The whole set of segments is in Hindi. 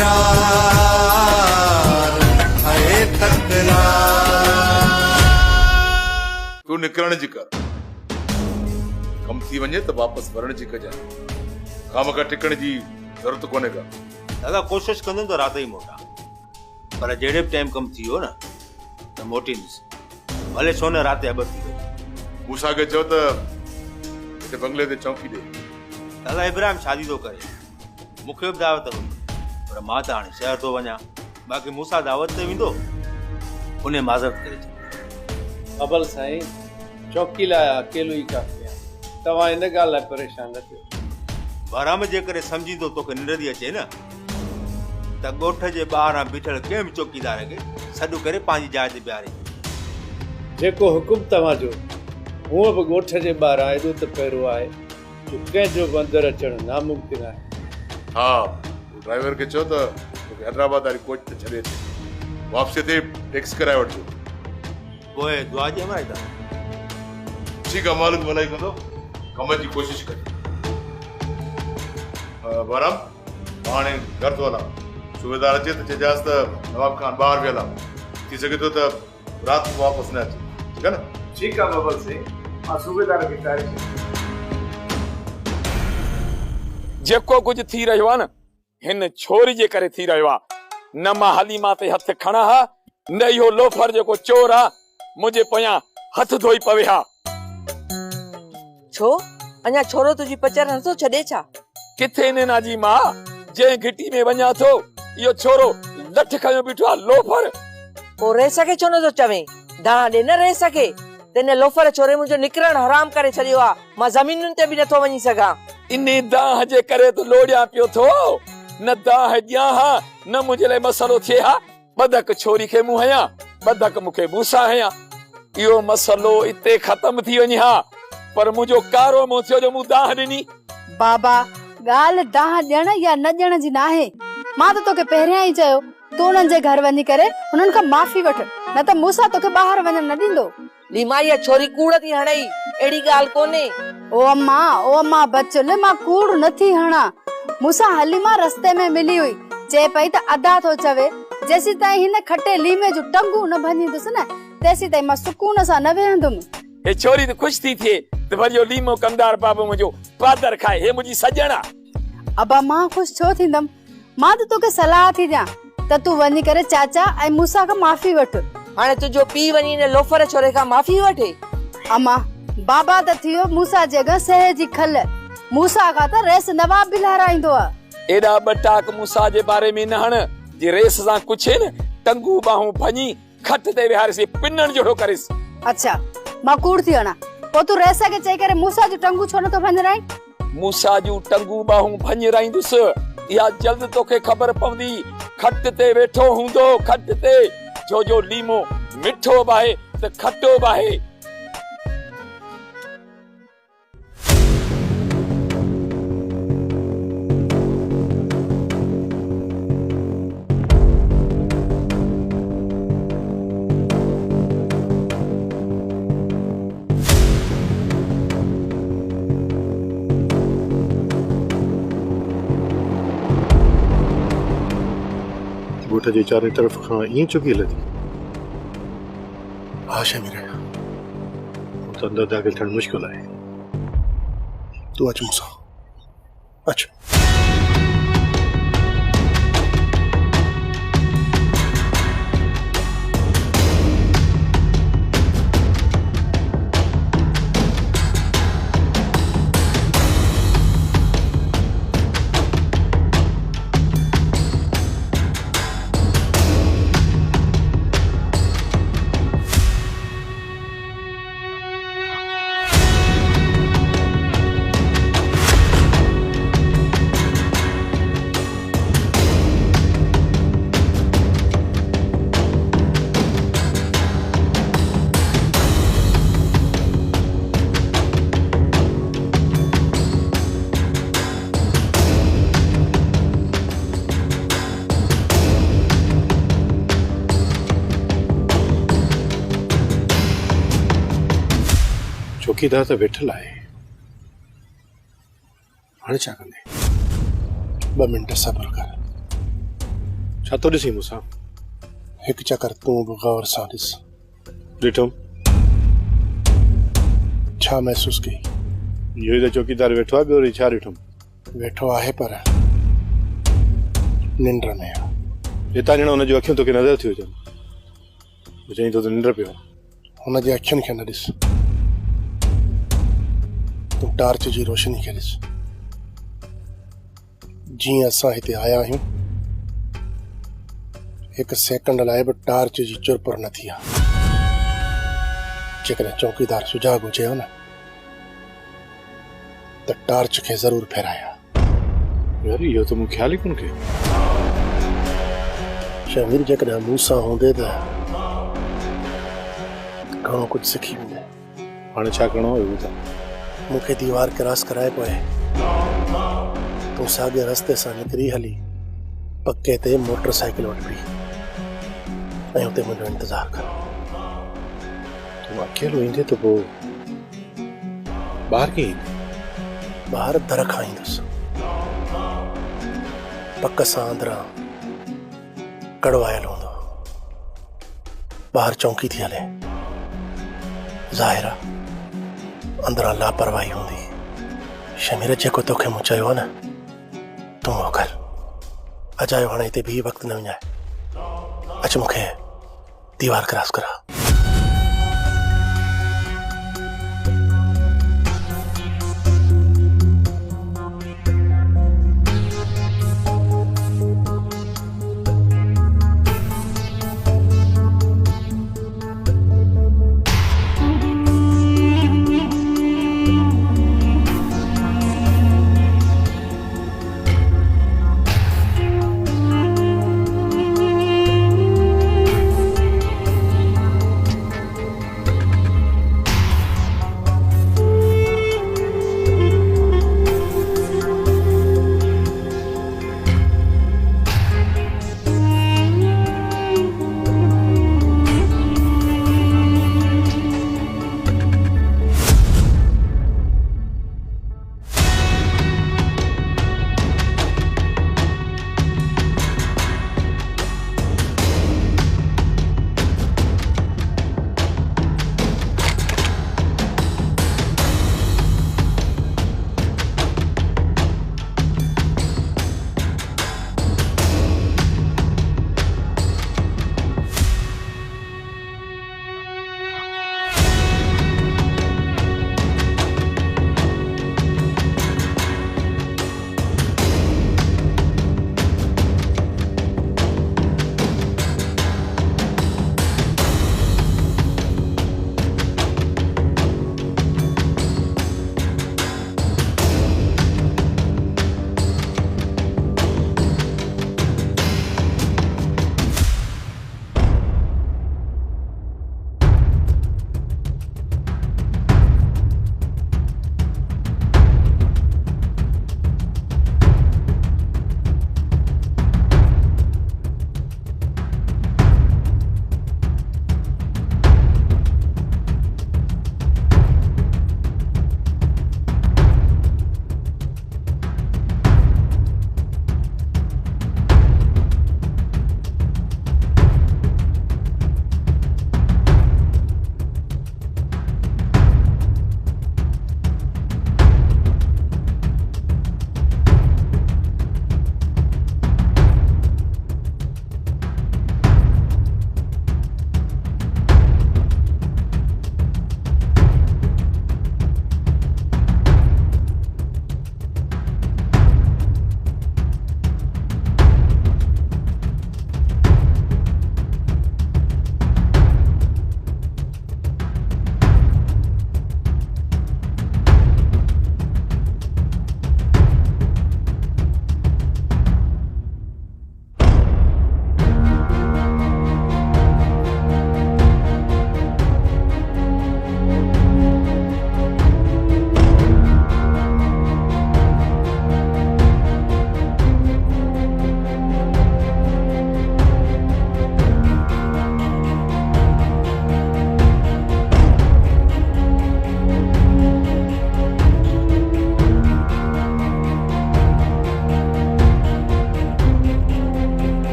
तकरार है तकरार। तू निकरण जी कर, कम थी वञे त वापस वरण जी कजां, काम का टिकण जी जरूरत कोने का। दादा कोशिश कंदुमि त रात ई मोटा, पर जहिड़े बि टाइम कमु थी वियो न त मोटींदुसि, भले छो न राति अॿ थी वई। मूंसां खे चओ त हिते बंगले ते चौकी ॾे। दादा इब्राहिम शादी थो करे, मूंखे बि दावत हूंदी, पर मां त हाणे शहर थो वञा, बाक़ी मूंसां दावत ते वेंदो उन माज़रत करे छॾ। अबल साईं, चौकी लाइ अकेलो ई काफ़ी आहे, तव्हां इन ॻाल्हि लाइ परेशान न थियो। बाराम जे करे सम्झींदो तोखे निंड थी अचे न त ॻोठ जे ॿाहिरां बीठल कंहिं बि चौकीदार खे सॾु करे पंहिंजी जाइ ते बीहारे। जेको हुकुम तव्हांजो, हूअं बि ॻोठ जे ॿाहिरां एॾो त पहिरियों आहे जो कंहिंजो बि अंदरि अचणु नामुमकिन आहे। हा, ड्राइवर खे चओ त तोखे हैदराबाद वारी कोच ते छॾे अचे, वापसी ते टैक्स कराए वठिजो। पोइ दुआ जी अमराई था। ठीकु आहे, मालिक भलाई कंदो, कम जी कोशिशि कजे। बाराम हाणे घर थो हलां, सूबेदार अचे त चइजांसि त नवाब खान ॿाहिरि वियल आहे, थी सघे थो त राति को वापसि न अचे। ठीकु आहे न? ठीकु आहे बबल साईं, मां सूबेदार खे तारीख़ जेको कुझु थी रहियो आहे न हिन छोरी जे करे थी रहियो आहे। न मां हलीमा ते हथ खणा हा, न इहो लोफर जेको चोर आहे मुंहिंजे पोयां हथ धोई पवे हा। छो अञा छोरो तुंहिंजी पचर नथो छॾे छा? किथे ने नाजी मां, जंहिं घिटी में वञा थो इहो छोरो लठ खयो बीठो आहे लोफर। पोइ रह सके छो नथो चवे? दाणा ॾे न रह सके, तेने लोफर छोरे मुंहिंजो निकिरण हराम करे छॾियो आहे, मां ज़मीनुनि ते बि नथो वञी सघां। इन दाह जे करे त लोड़िया पियो थो, न दाह ॾियां हा न मुंहिंजे लाइ मसलो थिए हा। बदक छोरी खे मूं हयां, बदक मूंखे मूंसां हयां, इहो मसलो इते ख़तम थी वञे हा। पर मुंहिंजो कारो मुंहुं थियो जो मूं दाह ॾिनी। बाबा ॻाल्हि दाह ॾियण या न ॾियण जी न आहे, मां त तोखे पहिरियां ई चयो तूं उन्हनि जे घर वञी करे उन्हनि खां माफ़ी वठ, न त मूंसां तोखे ॿाहिरि वञण न ॾींदो। लीमा इहा छोरी कूड़ थी हणई, अहिड़ी ॻाल्हि कोन्हे। ओ अम्मा बचल, मां कूड़ नथी हणा, मूंसां हलीमा रस्ते में मिली हुई, चए पई त अदा थो चवे, जेसी ताईं हिन खटे लीमे जो टंगू न भञींदुसि न तेसी ताईं मां सुकून सां न वेहंदुमि। हे छोरी त ख़ुशि थी थिए त वरी इहो लीमो कमदार बाबू मुंहिंजो पादर खाए, हे मुंहिंजी सजण आहे। अबा मां ख़ुशि छो थींदमि? मां त तोखे सलाह थी ॾियां त तूं वञी करे चाचा ऐं मूंसां खां माफ़ी वठ। हाणे तुंहिंजो पीउ वञी ने लोफर छोरे खां माफ़ी वठे? अम्मा बाबा त थियो मूंसां जॻह सह जी खल, मूंसां खां त रेस नवाब बि लहराईंदो आहे। एॾा बटाक मूंसां जे बारे में न हण, जे रेस सां कुझु न टंगू बाहूं भञी खट ते विहारसी पिनण जहिड़ो करिस। अच्छा मां कूड़ थी वञा, पोइ तूं रेस खे चई करे मूंसां जो टंगू छो नथो भञराई? मूंसां जूं टंगू बाहूं भञराईंदुसि, इहा जल्द तोखे ख़बर पवंदी। खट ते वेठो हूंदो, खट ते, जो लीमो मिठो बाहे त खटो बाहे। ॻोठ जे चारे तरफ़ खां ईअं चुकी लथी, आशा में रहिया त अंदरि दाख़िल थियणु मुश्किल आहे। तूं अच मूंसां, अच। चौकीदार त वेठल आहे, हाणे छा कंदे? 2 मिंट सब्र कर, छा तो ॾिसी मूंसां? हिकु चकर तूं बि गौर सां ॾिस। ॾिठुमि। छा महसूसु कई? इहो ई त चौकीदार वेठो आहे, ॿियो वरी छा ॾिठुमि? वेठो आहे पर निंड में आहे। हितां ॼणा हुन जूं अखियूं तोखे नज़र थियूं अचनि। तूं चईं थो त निंड पियो। हुन जे अखियुनि खे न ॾिस, तूं टार्च जी रोशनी खे ॾिस। जीअं असां हिते आया आहियूं, हिकु सेकंड लाइ बि टार्च जी चुरपुर न थी आहे। जेकॾहिं चौकीदार सुजाॻ हुजे हा न त टार्च खे ज़रूरु फेराया। यार इहो त मूं ख़्याल ई कोन कयो। शमीर जेकॾहिं मूं सां हूंदे त घणो कुझु सिखी वेंदे। हाणे छा करिणो आहे ॿुधाए। मूंखे दीवार क्रॉस कराए पोइ तूं साॻे रस्ते सां निकिरी हली पके ते मोटरसाइकिल वटि बीह ऐं हुते मुंहिंजो इंतज़ारु कर। तूं अकेलो ईंदे त पोइ ॿाहिरि कीअं ईंदे? ॿाहिरि दर खां ईंदुसि, पक सां अंदरां कड़वायल हूंदो। ॿाहिरि चौंकी थी हले, ज़ाहिर आहे अंदरां लापरवाही हूंदी। शमीर जेको तोखे मूं चयो आहे न, तूं उहो कर। अजायो हाणे हिते बि वक़्तु न विञाए। अच मूंखे दीवार क्रॉस करा।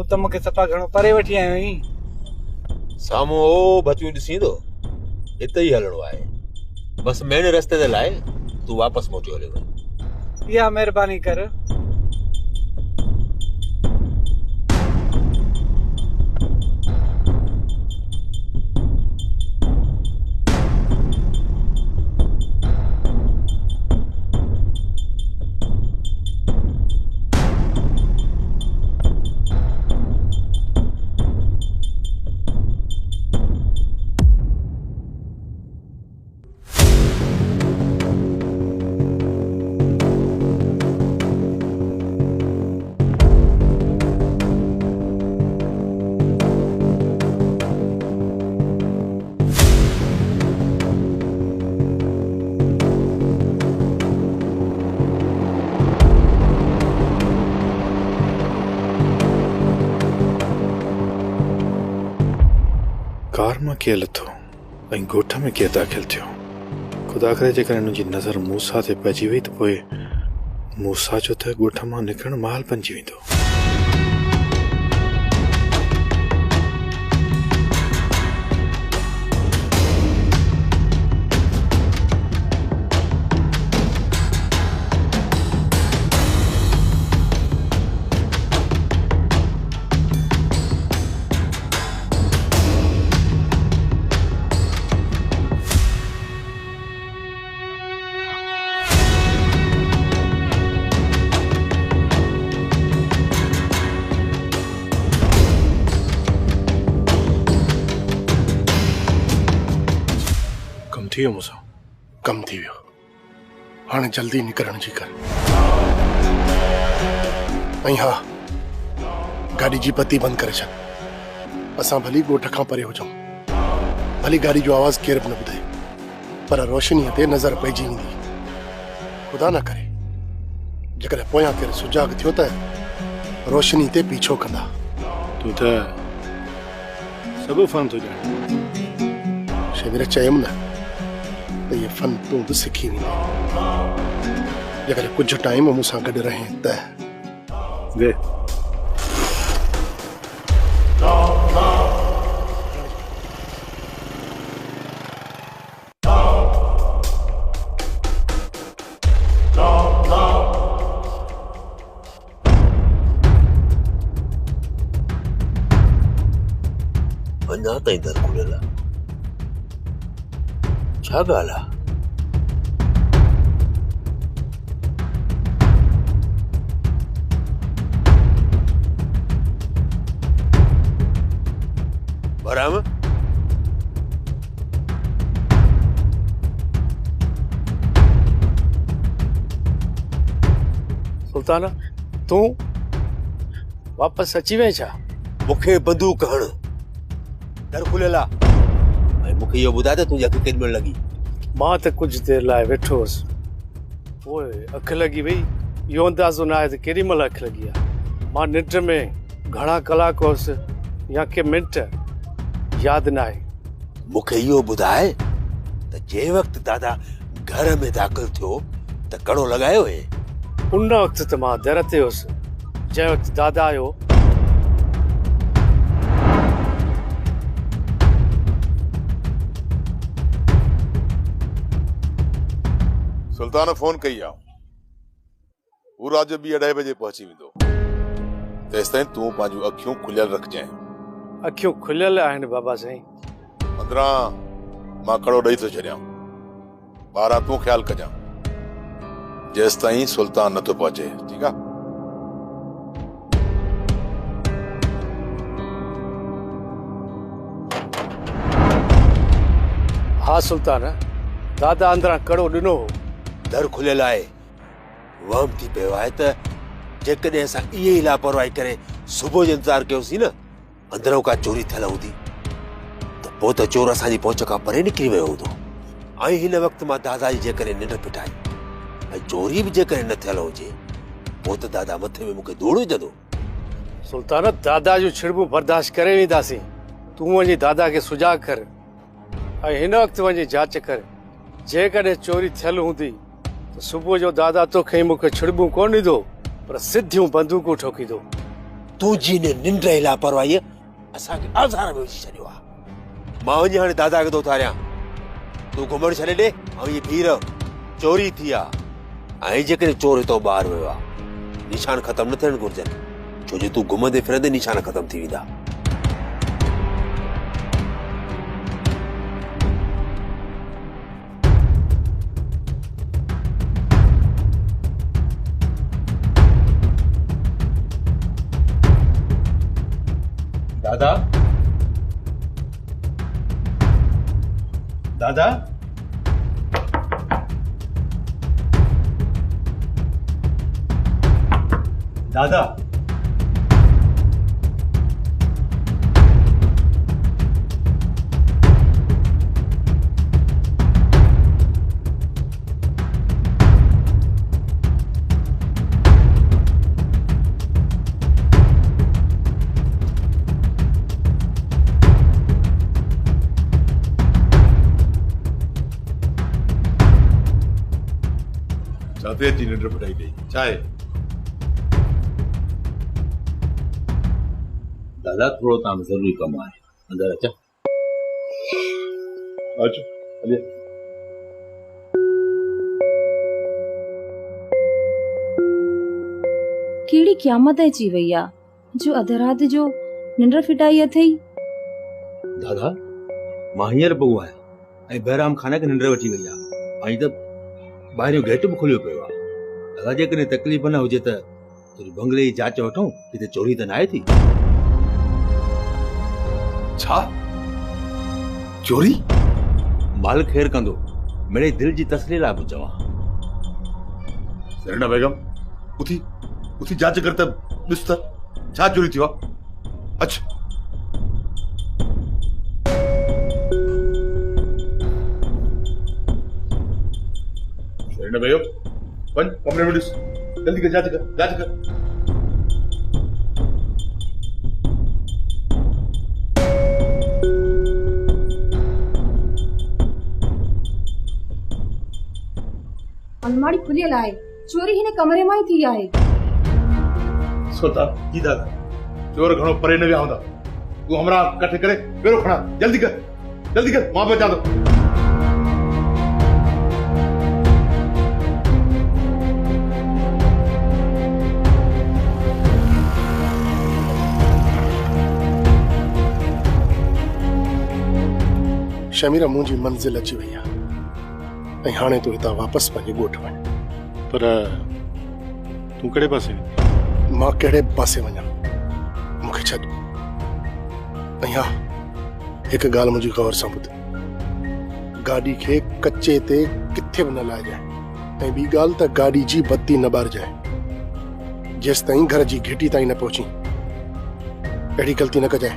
तूं त मूंखे सफ़ा घणो परे वठी आयो आहीं। साम्हूं ओ बचू ॾिसींदो हिते ई हलणो आहे, बसि मेन रस्ते ते लाइ तूं वापसि मोटियो हले वञ। इहा महिरबानी कर। कार मां केरु लथो ऐं ॻोठ में केरु दाख़िल थियो? ख़ुदा करे जेकॾहिं हुनजी नज़र मूसा ते पइजी वई त पोइ मूसा जो त ॻोठ मां निकिरणु महल बणिजी वेंदो। थी वियो मूंसां? कम थी वियो, हाणे जल्दी निकिरण जी कर। ऐं हा, गाड़ी जी बत्ती बंदि करे छॾ। असां भली ॻोठ खां परे हुजूं, भली गाड़ी जो आवाज़ केर बि न ॿुधे, पर रोशनीअ ते नज़र पइजी वेंदी। ख़ुदा न करे जेकॾहिं पोयां केरु सुजाग थियो त रोशनी ते पीछो कंदा। तूं त सभु फन थो ॼाणे। शेमीर चयमि न त इहे फन तूं बि सिखी वेंदे जेकॾहिं कुझु टाइम मूंसां गॾु रहे त। वे अञा ताईं दर खुलियल आहे, छा ॻाल्हि आहे? बराम सुल्तान, तूं वापसि अची वई छा? मूंखे बंदूक हण, दर खुलियल आहे। ऐं मूंखे इहो ॿुधाए त तुंहिंजी अखि केॾी महिल लॻी? मां त कुझु देरि लाइ वेठो हुअसि, पोइ अखि लॻी वई। इहो अंदाज़ो न आहे त केॾी महिल अखि लॻी आहे। मां निंड में घणा कलाक हुअसि या के मिंट यादि न आहे। मूंखे इहो ॿुधाए त जंहिं वक़्तु दादा घर में दाख़िल थियो त कड़ो लॻायो हुए? उन वक़्तु त मां दर ते हुअसि जंहिं वक़्तु दादा आयो। सुल्तान फोन कई आहे, हू रात जो 2-2:30 बजे पहुची वेंदो। तेसिताईं तूं पंहिंजूं अखियूं खुलियल रखजांइ। अखियूं खुलियल आहिनि बाबा साईं। अंदरां मां कड़ो ॾेई थो छॾियां, ॿाहिरां तूं ख़्यालु कजां जेसिताईं सुल्तान नथो पहुचे। ठीकु आहे? हा सुल्तान, दादा अंदरां कड़ो ॾिनो हो। दर खुलियल आहे। वहम थी पियो आहे त जेकॾहिं असां इहे ई लापरवाही करे सुबुह जो इंतज़ारु कयोसीं न, अंदरां का चोरी थियल हूंदी त पोइ त चोर असांजी पहुच खां परे निकिरी वियो हूंदो। ऐं हिन वक़्तु मां दादा जी जेकॾहिं निंड पिटाई ऐं चोरी बि जेकॾहिं न थियल हुजे, पोइ त दादा मथे में मूंखे धूड़ विझंदो। सुल्तान, दादा जूं छिड़बूं बर्दाश्त करे वेंदासीं। तूं वञी दादा खे सुजाग कर ऐं हिन वक़्तु वञी जांच कर। जेकॾहिं चोरी थियल हूंदी त सुबुह जो दादा तोखे मूंखे छिड़बूं कोन ॾींदो, पर सिधियूं बंदूकूं ठोकींदो। तुंहिंजी निंड जी लापरवाही असांखे आज़ार में विझी छॾियो आहे। मां वञी हाणे दादा खे थो उथारियां, तूं घुमण छॾे ॾे ऐं इहे बीह रह। चोरी थी आहे ऐं जेकॾहिं चोर हितां ॿाहिरि वियो आहे निशान ख़तम न थियण घुरिजनि, छो जो तूं घुमंदे फिरंदे निशान ख़तम थी वेंदा। दादा दादा दादा जाते जी निंड पिटाई गई चाहे दादा थोड़ो काम जरूरी कम है, अंदर अचा। अच्छा हले केड़ी क़यामत अची वई आ जो अध रात जो निंड फिटाई अथई। दादा मां हींअर पो आहियां ऐं बहराम खाने खे निंड वठी वई आहे ऐं त ॿाहिरियों गेट बि खुलियो पियो आहे। दादा जेकॾहिं तकलीफ़ न हुजे त तुंहिंजी बंगले जी जांच वठूं, हिते चोरी त न आहे थी। छा चोरी? मालिक ख़ैर कंदो, मिड़े दिल जी तसली लाइ बि चवां। सेरेना बेगम उथी उथी जांच कर त ॾिस त छा चोरी थियो आहे। अच्छा सेरेना बेगम वञ कमरे में ॾिस, जल्दी कर जांच कर जांच कर। अलमारी खुलियल आहे, चोरी हिन कमरे मां ई थी आहे। सोता जी दादा चोर घणो परे न विया हूंदा, तूं हमरा कठे करे बेरो खणा, जल्दी कर मां बचा दो। शमीरा मुंहिंजी मंज़िल अची वई आहे ऐं हाणे तूं हितां वापसि पंहिंजे ॻोठ वञ। पर तूं कहिड़े पासे मां कहिड़े पासे वञा, मूंखे छॾ। ऐं हा हिकु ॻाल्हि मुंहिंजी गौर सां ॿुध, गाॾी खे कचे ते किथे बि न लाइजांइ ऐं ॿी ॻाल्हि त गाॾी जी बत्ती न ॿारजांइ जेसि ताईं घर जी घिटी ताईं न पहुची। अहिड़ी ग़लती न कजांइ।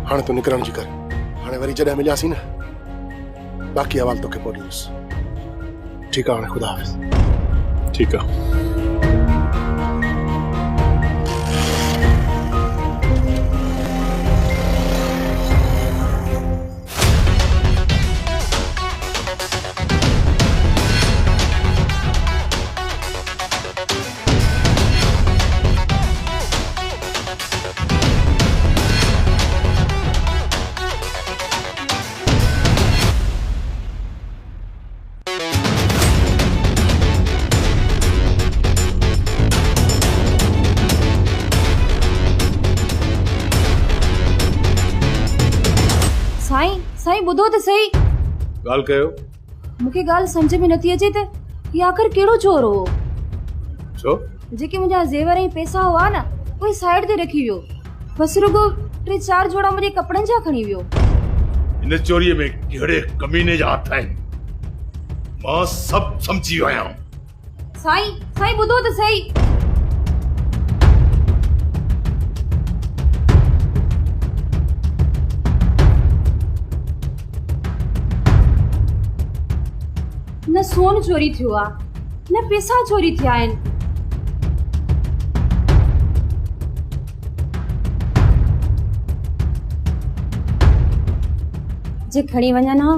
हाणे तूं निकिरण जी कर, हाणे वरी जॾहिं मिलियासीं न बाक़ी अहवाल तोखे पोइ ॾींदुसि। ठीकु आहे, हाणे ख़ुदा हाफ़िज़। ठीकु आहे। साईं ॿुधो त सही। ॻाल्हि कयो। मूंखे ॻाल्हि सम्झ में नथी अचे त ही आख़िर कहिड़ो चोर हो? छो? जेके मुंहिंजा ज़ेवर ऐं पैसा हुआ न उहे साइड ते रखी वियो, बसि रुगो 3-4 जोड़ा मुंहिंजे कपिड़नि जा खणी वियो। इन चोरीअ में कहिड़े कमीने जा हथ आहिनि, मां सभु सम्झी वियो आहियां। साईं ॿुधो त सही। न सोन चोरी थियो आ, न पैसा चोरी थिया आहिनि। जे खणी वञनि हा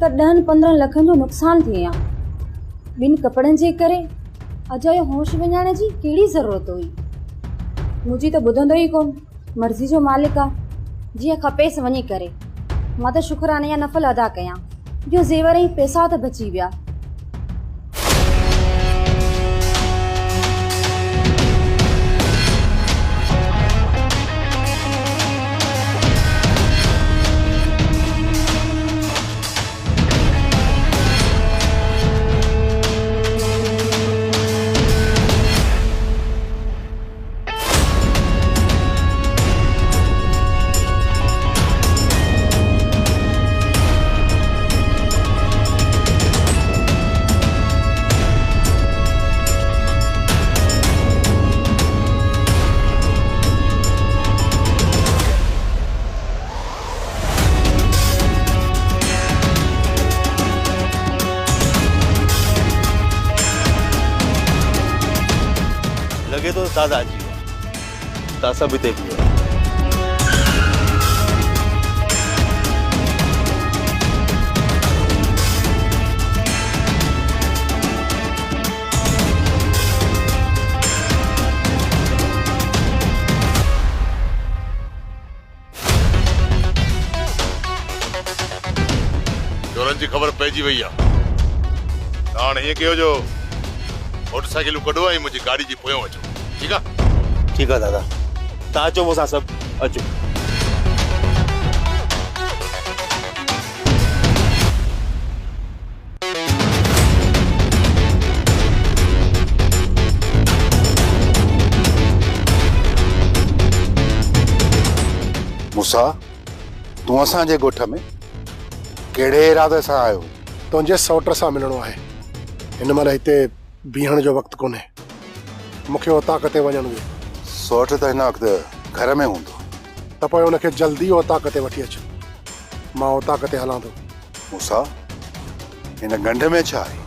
त 10-15 लखनि जो नुक़सान थिए हा। ॿिनि कपड़नि जे करे अजय होश विञाइण जी कहिड़ी ज़रूरत हुई? मुंहिंजी त ॿुधंदो ई कोन, मर्ज़ी जो मालिक आहे, जीअं खपेसि वञी करे। मां त शुक्राने या नफ़ल अदा कयां जो ज़ेवर ऐं पैसा त बची विया। लगे तो दादाजी तासा भी देख लिया। चोरनि जी ख़बर पइजी वई आहे। हाणे हीअं कयो जो मोटरसाइकिल कढो ऐं मुंहिंजी गाड़ी जी पोयों अचो, ठीकु आहे? ठीक है दादा, तव्हां अचो मूंसां सब अचो। मूसा, तूं असांजे ॻोठ में कहिड़े इरादे सां आयो? तुंहिंजे सौट सां मिलणो आहे। हिन महिल हिते बीहण जो वक़्तु कोन्हे, मूंखे उतां किथे वञणो आहे। सौट त हिन वक़्तु घर में हूंदो, त पोइ हुनखे जल्दी उतां किथे वठी अचु, मां उतां किथे हलां थो। मूसा, हिन गंढ में छा आहे?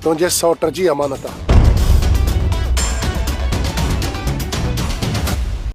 तुंहिंजे सौट जी अमानत आहे।